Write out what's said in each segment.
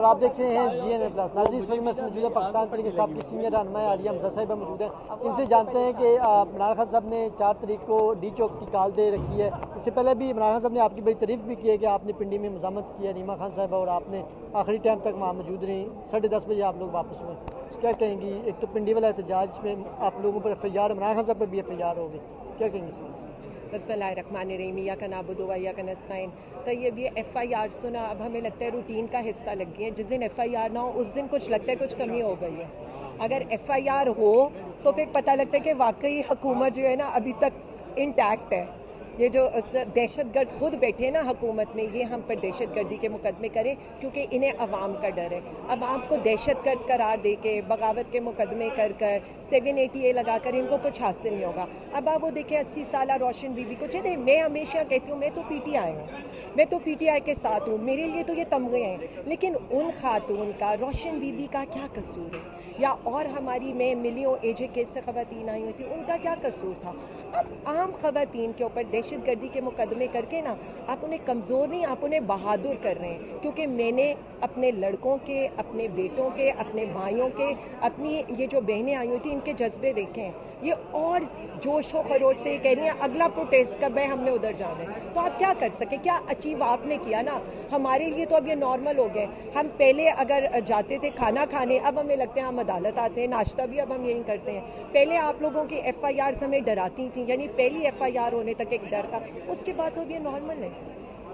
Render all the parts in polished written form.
और आप देख रहे हैं GN प्लस। नाज़रीन, इस वक्त मैं मौजूद है पाकिस्तान तहरीक इंसाफ की सीनियर रहनुमा आलिया हमजा साहिबा मौजूद है। इनसे जानते हैं कि इमरान खान साहब ने 4 तारीख को डी चौक की कॉल दे रखी है। इससे पहले भी इमरान खान साहब ने आपकी बड़ी तारीफ भी की है कि आपने पिंडी में मज़ामत की है रीमा खान साहिबा, और आपने आखिरी टाइम तक वहाँ मौजूद रही। 10:30 बजे आप लोग वापस हुए। क्या कहेंगी? एक तो पिंडी वाला एहतजाज में आप लोगों पर FIR, इमरान खान साहब पर भी FIR होगी, क्या कहेंगे इसमें? बिस्मिल्लाहिर्रहमानिर्रहीम, या का नाबुदु व इय्याका नस्तईन। तो ये FIR तो ना अब हमें लगता है रूटीन का हिस्सा लग गई है। जिस दिन FIR ना हो उस दिन कुछ लगता है कुछ कमी हो गई है। अगर FIR हो तो फिर पता लगता है कि वाकई हुकूमत जो है ना अभी तक इंटैक्ट है। ये जो दहशतगर्द खुद बैठे हैं ना हुकूमत में, ये हम पर दहशतगर्दी के मुकदमे करें क्योंकि इन्हें अवाम का डर है। अवाम को दहशतगर्द करार दे के बगावत के मुकदमे कर 780A लगा कर इनको कुछ हासिल नहीं होगा। अब आप वो देखें 80 साल रोशन बीबी को। चले, मैं हमेशा कहती हूँ मैं तो PTI हूँ, मैं तो PTI के साथ हूँ, मेरे लिए तो ये तमगे हैं, लेकिन उन खातून का, रोशन बीबी का क्या कसूर है? या और हमारी में मिलियों AJ केस से ख़वातीन आई हुई थी, उनका क्या कसूर था? अब आम ख़वातीन के ऊपर दहशतगर्दी के मुकदमे करके ना आप उन्हें कमज़ोर नहीं, आप उन्हें बहादुर कर रहे हैं। क्योंकि मैंने अपने लड़कों के, अपने बेटों के, अपने भाइयों के, अपनी ये जो बहनें आई हुई थी इनके जज्बे देखे हैं। ये और जोश व खरोश से कह रही हैं अगला प्रोटेस्ट कब है, हमने उधर जाना है। तो आप क्या कर सके? क्या अचीव आपने किया ना? हमारे लिए तो अब ये नॉर्मल हो गए। हम पहले अगर जाते थे खाना खाने, अब हमें लगता है हम अदालत आते हैं। नाश्ता भी अब हम यही करते हैं। पहले आप लोगों की FIR हमें डराती थी, यानी पहली FIR होने तक एक डर था, उसके बाद तो अब ये नॉर्मल है।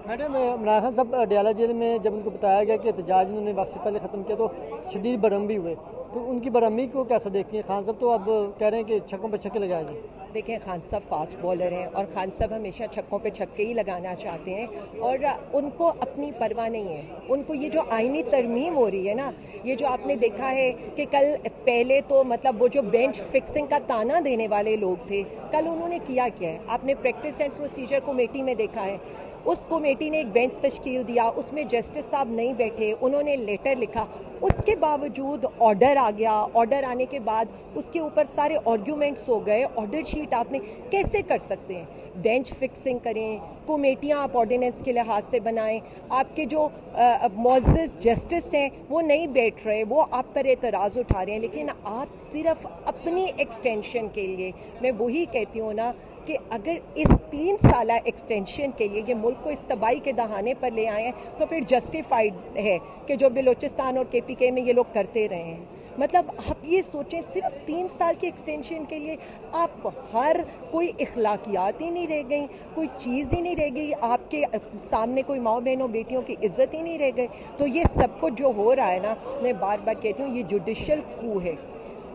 मैडम, इमरान खान साहब डयाला जेल में जब उनको बताया गया कि एहतजाज उन्होंने वक्त से पहले ख़त्म किया तो शदीद बरहम भी हुए, तो उनकी बरहमी को कैसे देखती हैं? खान साहब तो अब कह रहे हैं कि छक्कों पर छक्के लगाए जाए। देखें, खान साहब फास्ट बॉलर हैं और खान साहब हमेशा छक्कों पे छक्के ही लगाना चाहते हैं और उनको अपनी परवाह नहीं है। उनको ये जो आईनी तरमीम हो रही है ना, ये जो आपने देखा है कि कल पहले तो मतलब वो जो बेंच फिक्सिंग का ताना देने वाले लोग थे, कल उन्होंने किया क्या है? आपने प्रैक्टिस एंड प्रोसीजर कमेटी में देखा है, उस कमेटी ने एक बेंच तश्कील दिया, उसमें जस्टिस साहब नहीं बैठे, उन्होंने लेटर लिखा, उसके बावजूद ऑर्डर आ गया। ऑर्डर आने के बाद उसके ऊपर सारे आर्ग्यूमेंट्स हो गए। ऑर्डर शीट आपने कैसे कर सकते हैं? बेंच फिक्सिंग करें, कमेटियाँ आप ऑर्डिनेंस के लिहाज से बनाएं। आपके जो मुअज़्ज़ज़ जस्टिस हैं वो नहीं बैठ रहे, वो आप पर एतराज़ उठा रहे हैं, लेकिन आप सिर्फ अपनी एक्सटेंशन के लिए, मैं वही कहती हूँ ना कि अगर इस 3 साल एक्सटेंशन के लिए ये मुल्क को इस तबाही के दहाने पर ले आए हैं तो फिर जस्टिफाइड है कि जो बलूचिस्तान और KPK में ये लोग करते रहे हैं। मतलब आप ये सोचें, सिर्फ 3 साल की एक्सटेंशन के लिए आप हर कोई इखलाकियात ही नहीं रह गई, कोई चीज़ ही नहीं रह गई, आपके सामने कोई माओ बहनों बेटियों की इज्जत ही नहीं रह गई। तो ये सब कुछ जो हो रहा है ना, मैं बार बार कहती हूँ ये जुडिशल कू है।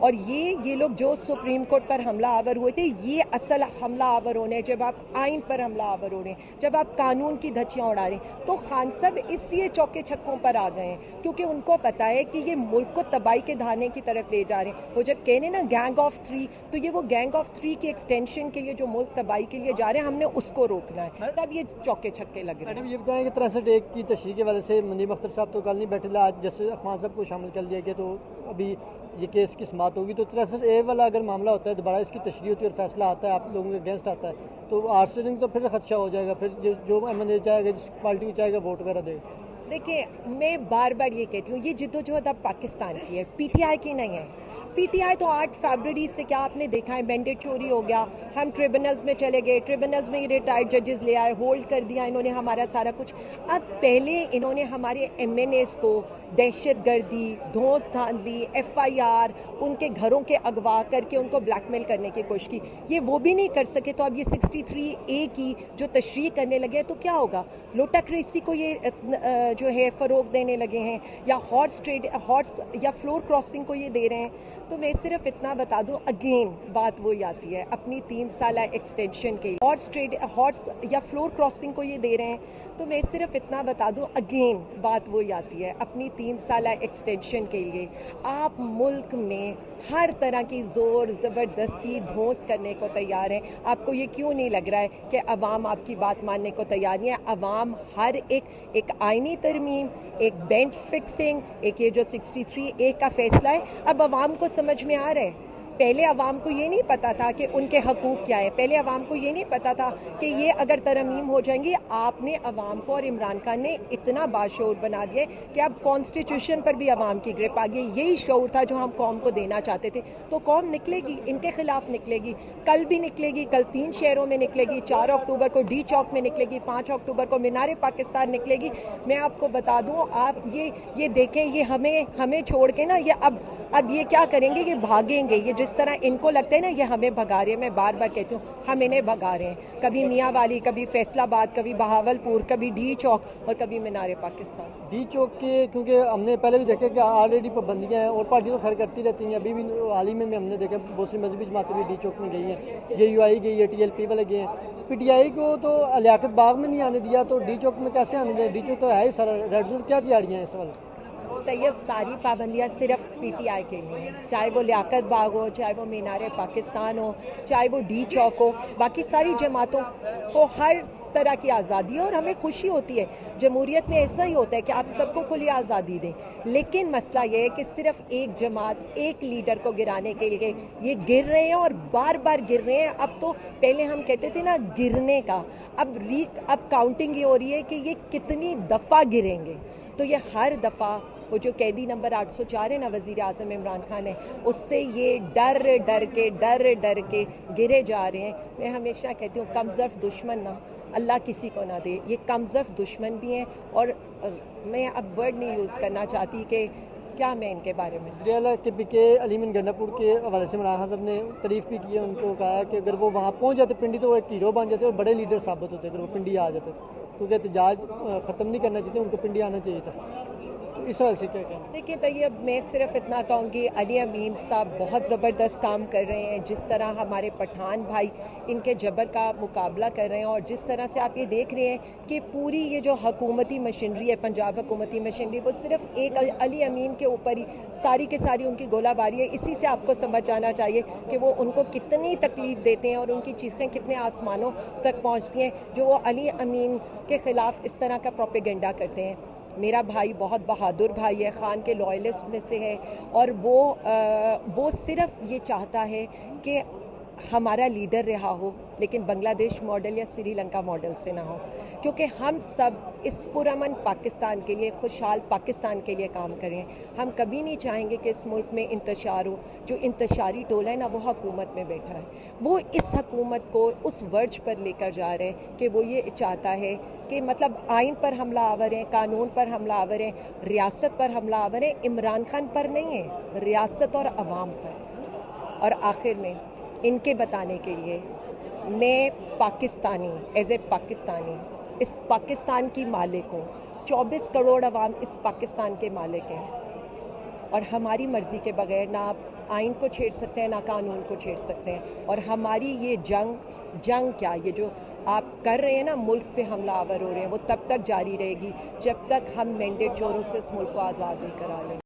और ये लोग जो सुप्रीम कोर्ट पर हमला आवर हुए थे, ये असल हमला आवर होने हैं जब आप आइन पर हमला आवर हो रहे हैं, जब आप कानून की धज्जियाँ उड़ा रहे हैं। तो खान साहब इसलिए चौके छक्कों पर आ गए हैं क्योंकि उनको पता है कि ये मुल्क को तबाही के धाने की तरफ ले जा रहे हैं। वो जब कह रहे हैं ना गैंग ऑफ 3, तो ये वो गैंग ऑफ 3 की एक्सटेंशन के लिए जो मुल्क तबाही के लिए जा रहे हैं, हमने उसको रोकना है, तब ये चौके छक्के लग रहे हैं। मैडम, ये बताएं कि 63(1) की तशरीह की वजह से मुनीब अख्तर साहब तो कल नहीं बैठे, आज जैसे खान साहब को शामिल कर लिया गया, तो अभी ये केस की समाअत होगी। तो 63(A) वाला अगर मामला होता है, दोबारा इसकी तशरीह होती है और फैसला आता है, आप लोगों के अगेंस्ट आता है, तो आर्सनिंग तो फिर खदशा हो जाएगा। फिर जो MNA चाहेगा, जिस पार्टी को चाहेगा वोट वगैरह देगा। देखिए, मैं बार बार ये कहती हूँ ये जिद्दोजहद अब पाकिस्तान की है, PTI की नहीं है। PTI तो 8 फरवरी से क्या आपने देखा है, मैंडेटरी हो गया, हम ट्रिब्यूनल्स में चले गए, ट्रिब्यूनल्स में रिटायर्ड जजेस ले आए, होल्ड कर दिया इन्होंने हमारा सारा कुछ। अब पहले इन्होंने हमारे MNAs को दहशतगर्दी, धौंस धांधली, FIR, उनके घरों के अगवा करके उनको ब्लैकमेल करने की कोशिश की, ये वो भी नहीं कर सके। तो अब ये 63A की जो तशरीह करने लगे तो क्या होगा? लोटाक्रेसी को ये जो है फ़रोग देने लगे हैं, या हॉर्स या फ्लोर क्रॉसिंग को ये दे रहे हैं। तो मैं सिर्फ इतना बता दूं, अगेन बात वही आती है अपनी 3 साल एक्सटेंशन के हॉर्स या फ्लोर क्रॉसिंग को ये दे रहे हैं। तो मैं सिर्फ इतना बता दूं, अगेन बात वही आती है अपनी 3 साल एक्सटेंशन के लिए आप मुल्क में हर तरह की ज़ोर ज़बरदस्ती धौंस करने को तैयार हैं। आपको ये क्यों नहीं लग रहा है कि अवाम आपकी बात मानने को तैयार नहीं है? अवाम हर एक आईनी तरमीम, एक बेंच फिक्सिंग, एक ये जो 63A का फैसला है, अब अवाम को समझ में आ रहा है। पहले अवाम को ये नहीं पता था कि उनके हकूक़ क्या है, पहले अवाम को ये नहीं पता था कि ये अगर तरमीम हो जाएंगी। आपने अवाम को और इमरान खान ने इतना बाशऊर बना दिया कि अब कॉन्स्टिट्यूशन पर भी अवाम की ग्रिप आ गई। यही शऊर था जो हम कौम को देना चाहते थे। तो कौम निकलेगी, इनके खिलाफ निकलेगी, कल भी निकलेगी, कल 3 शहरों में निकलेगी, 4 अक्टूबर को डी चौक में निकलेगी, 5 अक्टूबर को मीनार पाकिस्तान निकलेगी। मैं आपको बता दूं, आप ये देखें, ये हमें छोड़ के ना ये अब ये क्या करेंगे, ये भागेंगे। ये जिस तरह इनको लगता है ना ये हमें भगा रहे हैं, मैं बार बार कहती हूँ हम इन्हें भगा रहे हैं। कभी मियाँ वाली, कभी फैसलाबाद, कभी बहावलपुर, कभी डी चौक और कभी मीनार पाकिस्तान। डी चौक के, क्योंकि हमने पहले भी देखा कि ऑलरेडी पाबंदियाँ हैं और पार्टी तो खैर करती रहती हैं। अभी भी हाल ही में हमने देखा बहुत सी मजहबी जमातें भी डी चौक में गई हैं, JUI गई है, TLP वाले गए हैं। PTI को तो लियाकत बाग में नहीं आने दिया, तो डी चौक में कैसे आने दिया? डी चौक तो है ही सारा रेड जोन। क्या तैयारियाँ हैं इस वाले से? तैयब, सारी पाबंदियाँ सिर्फ PTI के लिए हैं, चाहे वो लियाकत बाग हो, चाहे वो मीनार पाकिस्तान हो, चाहे वो डी चौक हो। बाकी सारी जमातों को हर तरह की आज़ादी है और हमें खुशी होती है। जमहूरियत में ऐसा ही होता है कि आप सबको खुली आज़ादी दें। लेकिन मसला ये है कि सिर्फ एक जमात, एक लीडर को गिराने के लिए ये गिर रहे हैं और बार बार गिर रहे हैं। अब तो पहले हम कहते थे ना गिरने का, अब काउंटिंग ये हो रही है कि ये कितनी दफ़ा गिरेंगे। तो ये हर दफ़ा वो जो कैदी नंबर 804 है ना, वज़ीर आज़म इमरान खान है, उससे ये डर डर के गिरे जा रहे हैं। मैं हमेशा कहती हूँ कमज़र्फ़ दुश्मन ना अल्लाह किसी को ना दे। ये कमज़र्फ़ दुश्मन भी हैं और मैं अब वर्ड नहीं यूज़ करना चाहती कि क्या मैं इनके बारे में। वज़ीर के PK अलीमन गंडापुर के हवाले से इमरान खान साहब ने तारीफ़ भी की है। उनको कहा है कि अगर वो वहाँ पहुँच जाते पिंडी तो वो एक हीरो बन जाते और बड़े लीडर साबित होते अगर वो पिंडी आ जाते। क्योंकि एहतजाज ख़त्म नहीं करना चाहिए, उनको पिंडी आना चाहिए था। तो इस वजह से क्या कहना? देखिए तैयब, मैं सिर्फ इतना कहूँगी अली अमीन साहब बहुत ज़बरदस्त काम कर रहे हैं। जिस तरह हमारे पठान भाई इनके जबर का मुकाबला कर रहे हैं और जिस तरह से आप ये देख रहे हैं कि पूरी ये जो हुकूमती मशीनरी है, पंजाब हुकूमती मशीनरी, वो सिर्फ एक अली अमीन के ऊपर ही सारी के सारी उनकी गोलाबारी है। इसी से आपको समझ आना चाहिए कि वो उनको कितनी तकलीफ़ देते हैं और उनकी चीज़ें कितने आसमानों तक पहुँचती हैं जो वो अली अमीन के ख़िलाफ़ इस तरह का प्रोपेगेंडा करते हैं। मेरा भाई बहुत बहादुर भाई है, ख़ान के लॉयलिस्ट में से है और वो सिर्फ ये चाहता है कि हमारा लीडर रहा हो लेकिन बांग्लादेश मॉडल या श्रीलंका मॉडल से ना हो। क्योंकि हम सब इस पुरअमन पाकिस्तान के लिए, खुशहाल पाकिस्तान के लिए काम करें। हम कभी नहीं चाहेंगे कि इस मुल्क में इंतशार हो। जो इंतशारी टोला है ना, वो हुकूमत में बैठा है, वो इस हुकूमत को उस वर्ज पर लेकर जा रहे हैं कि वो ये चाहता है कि मतलब आइन पर हमला आवर हैं, कानून पर हमला आवर हैं, रियासत पर हमला आवर हैं। इमरान खान पर नहीं है, रियासत और अवाम पर। और आखिर में इनके बताने के लिए मैं पाकिस्तानी, एज ए पाकिस्तानी, इस पाकिस्तान की मालिक हूँ। 24 करोड़ अवाम इस पाकिस्तान के मालिक हैं और हमारी मर्ज़ी के बगैर ना आप आइन को छेड़ सकते हैं, ना कानून को छेड़ सकते हैं। और हमारी ये जंग क्या, ये जो आप कर रहे हैं ना, मुल्क पे हमलावर हो रहे हैं, वो तब तक जारी रहेगी जब तक हम मैंडेट चोरों से इस मुल्क को आज़ाद नहीं करा लें।